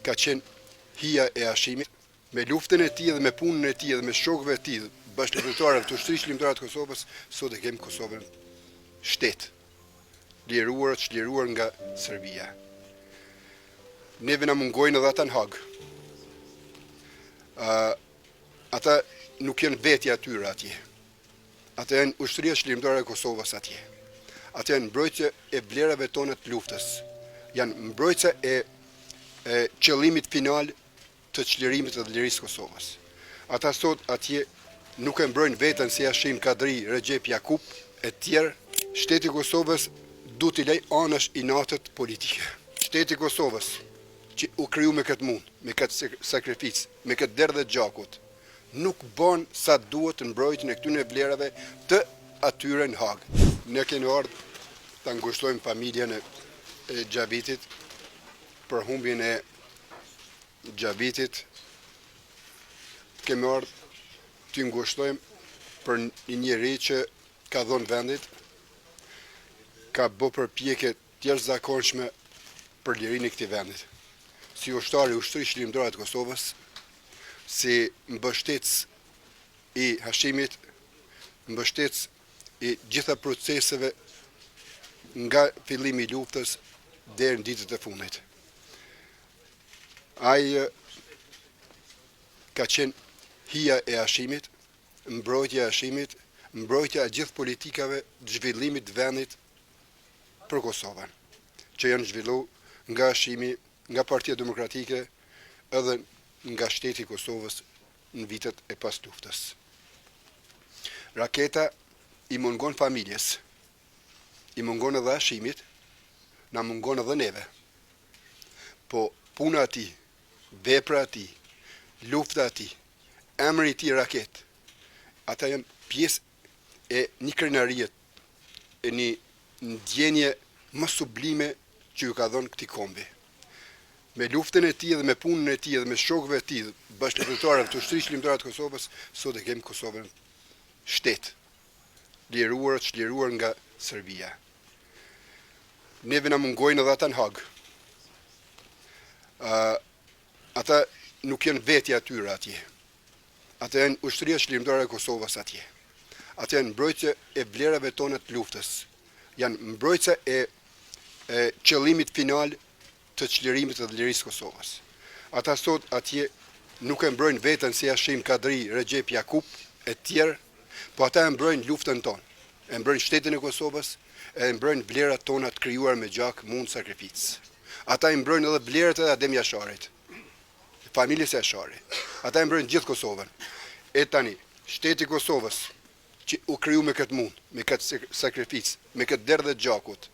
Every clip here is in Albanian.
ka qenë hija e Hashimit, me luftën e tij dhe me punën e tij dhe me shokëve e tij, bashkëpunëtorëve të ushtrisë shërbimtare të Kosovës, sot e kemi Kosovën shtet, çliruar nga Serbia. Neve na mungojnë edhe ata në Hag. Ata nuk janë vetja atyre atje. Ata janë ushtria shërbimtare e Kosovës atje. Ata janë mbrojtje e vlerave tona të luftës. Janë mbrojtje e qëllimit final të çlirimit të lirisë Kosovës. Ata sot atje nuk e mbrojnë veten si Hashim Kadri, Recep Jakub e tjerë. Shteti i Kosovës duhet t'i lej anash i natët politike. Shteti i Kosovës që u kriju me këtë mund, me këtë sakrificë, me këtë derë dhe gjakut, nuk bën sa duhet në mbrojtjen e këtyre vlerave të atyre në Hag. Ne kemi ardhur ta ngushtojmë familjen e Xhavitit për humbjen e Xhavitit. Kemi ardhur t'i ngushtojmë për një njerëz që ka dhënë vendit, ka bë përpjekje të jashtëzakonshme për lirinë e këtij vendit. Si ushtari i ushtrisë shërbimtare të Kosovës, si mbështetës i Hashimit, mbështetës i gjitha proceseve nga fillimi i luftës deri në ditët e fundit. Ai ka qenë hija e Hashimit, mbrojtja e Hashimit, mbrojtja e gjithë politikave të zhvillimit të vendit për Kosovën, që janë zhvilluar nga Hashimi, nga Partia Demokratike edhe nga shteti i Kosovës në vitet e pas luftës. Raketa i mungon familjes, i mungon edhe Hashimit, na mungon edhe neve. Po puna e tij, vepra e tij, lufta e tij, emri i tij raket, ata janë pjesë e një krenarie, e një ndjenje më sublime që ju ka dhënë këtij kombi. Me luftën e tij dhe me punën e tij dhe me shokëve e tij, bashkëpunëtorëve të ushtrisë shërbimtare të Kosovës, sot e kemi Kosovën shtet, çliruar nga Serbia. Neve na mungojnë edhe ata në Hag. Ata nuk janë vetja atyre atje. Ata janë ushtria shërbimtare e Kosovës atje. Ata janë mbrojtje e vlerave tona të luftës. Janë mbrojtje e qëllimit final të çlirimit të lirisë Kosovës. Ata sot atje nuk e mbrojnë veten si Hashim Kadri, Recep Jakub e tjerë, po ata e mbrojnë luftën tonë, e mbrojnë shtetin e Kosovës, e mbrojnë vlerat tona të krijuar me gjak, mund, sakrificë. Ata i mbrojnë edhe vlerat e Adem Jasharit, familjes së Jasharit. Ata e mbrojnë gjithë Kosovën. E tani, shteti i Kosovës që u kriju me këtë mund, me këtë sakrificë, me këtë derë dhe gjakut,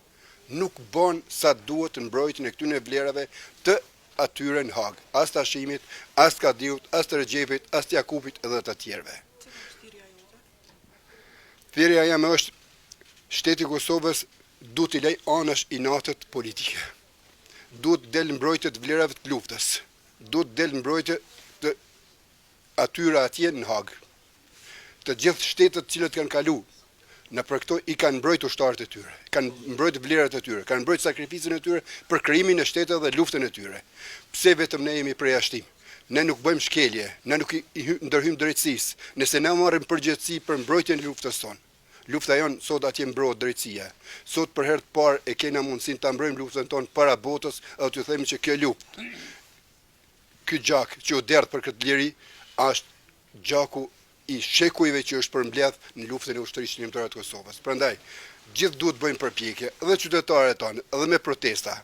nuk bën sa duhet në mbrojtjen e këtyre vlerave të atyre në Hag, as të Hashimit, as të Kadriut, as të Recepit, as të Jakubit edhe të tjerëve. Thirrja jam është shteti i Kosovës duhet t'i lej anash i natët politike. Duhet del mbrojtje të vlerave të luftës. Duhet del mbrojtje të atyre atje në Hag. Të gjithë shtetet të cilët kanë kaluar në për këto i kanë mbrojtur ushtarët e tyre, kanë mbrojtur vlerat e tyre, kanë mbrojtur sakrificën e tyre për krijimin e shtetit dhe luftën e tyre. Pse vetëm ne jemi përjashtim? Ne nuk bëjmë shkelje, ne nuk i ndërhyjmë drejtësisë. Nëse ne marrim përgjegjësi për mbrojtjen e luftës tonë. Lufta jonë sot atje mbrohet drejtësia. Sot për herë të parë e kena mundësinë ta mbrojmë luftën tonë para botës, dhe t'ju themi që kjo luftë, ky gjak që u derdh për këtë liri, është gjaku i shekujve që është përmbledh në luftën e ushtrisë shërbimtare të Kosovës. Prandaj, gjithë duhet bëjmë përpjekje, edhe qytetarët tonë, edhe me protesta,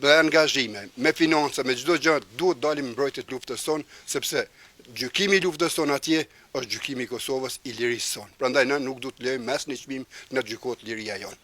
me angazhime, me financa, me çdo gjë, duhet dalim mbrojtje të luftës sonë, sepse gjykimi i luftës sonë atje është gjykimi i Kosovës i lirisë sonë. Prandaj ne nuk duhet të lejmë mes një çmim në gjykohet liria jonë.